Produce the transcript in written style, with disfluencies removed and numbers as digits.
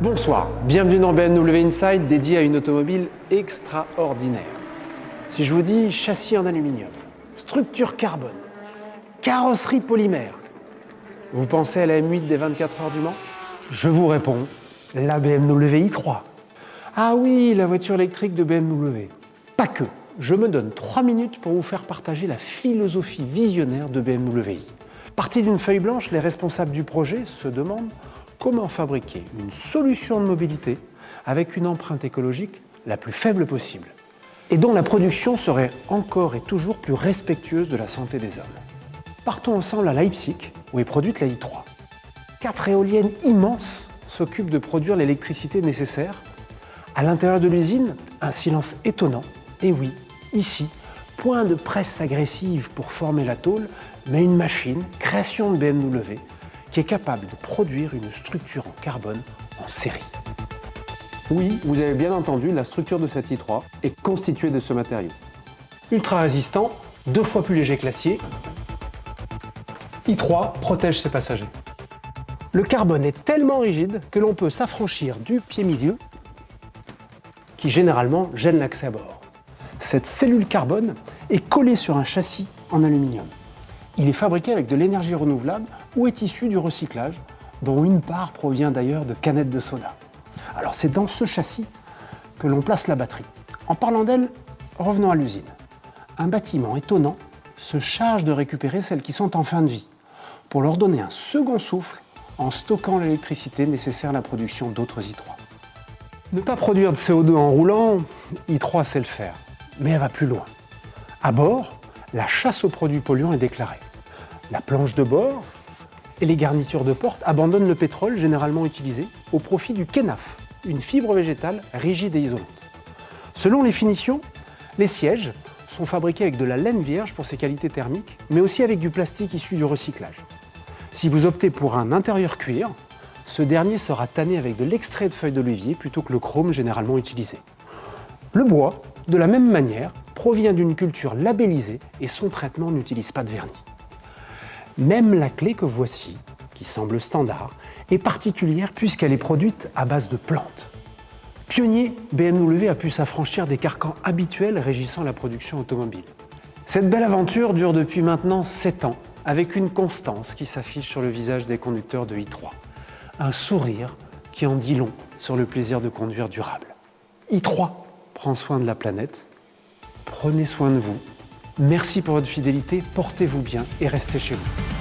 Bonsoir, bienvenue dans BMW Inside dédié à une automobile extraordinaire. Si je vous dis châssis en aluminium, structure carbone, carrosserie polymère, vous pensez à la M8 des 24 heures du Mans? Je vous réponds, la BMW i3. Ah oui, la voiture électrique de BMW. Pas que, je me donne 3 minutes pour vous faire partager la philosophie visionnaire de BMW i. Partis d'une feuille blanche, les responsables du projet se demandent comment fabriquer une solution de mobilité avec une empreinte écologique la plus faible possible et dont la production serait encore et toujours plus respectueuse de la santé des hommes. Partons ensemble à Leipzig, où est produite la i3. 4 éoliennes immenses s'occupent de produire l'électricité nécessaire. À l'intérieur de l'usine, un silence étonnant. Et oui, ici, point de presse agressive pour former la tôle, mais une machine, création de BMW, qui est capable de produire une structure en carbone en série. Oui, vous avez bien entendu, la structure de cette i3 est constituée de ce matériau. Ultra résistant, 2 fois plus léger que l'acier, i3 protège ses passagers. Le carbone est tellement rigide que l'on peut s'affranchir du pied milieu, qui généralement gêne l'accès à bord. Cette cellule carbone est collée sur un châssis en aluminium. Il est fabriqué avec de l'énergie renouvelable ou est issu du recyclage, dont une part provient d'ailleurs de canettes de soda. Alors c'est dans ce châssis que l'on place la batterie. En parlant d'elle, revenons à l'usine. Un bâtiment étonnant se charge de récupérer celles qui sont en fin de vie, pour leur donner un second souffle en stockant l'électricité nécessaire à la production d'autres i3. Ne pas produire de CO2 en roulant, i3 sait le faire, mais elle va plus loin. À bord, la chasse aux produits polluants est déclarée. La planche de bord et les garnitures de porte abandonnent le pétrole généralement utilisé au profit du kénaf, une fibre végétale rigide et isolante. Selon les finitions, les sièges sont fabriqués avec de la laine vierge pour ses qualités thermiques, mais aussi avec du plastique issu du recyclage. Si vous optez pour un intérieur cuir, ce dernier sera tanné avec de l'extrait de feuilles d'olivier plutôt que le chrome généralement utilisé. Le bois, de la même manière, provient d'une culture labellisée et son traitement n'utilise pas de vernis. Même la clé que voici, qui semble standard, est particulière puisqu'elle est produite à base de plantes. Pionnier, BMW a pu s'affranchir des carcans habituels régissant la production automobile. Cette belle aventure dure depuis maintenant 7 ans, avec une constance qui s'affiche sur le visage des conducteurs de i3. Un sourire qui en dit long sur le plaisir de conduire durable. i3 prend soin de la planète. Prenez soin de vous. Merci pour votre fidélité, portez-vous bien et restez chez vous.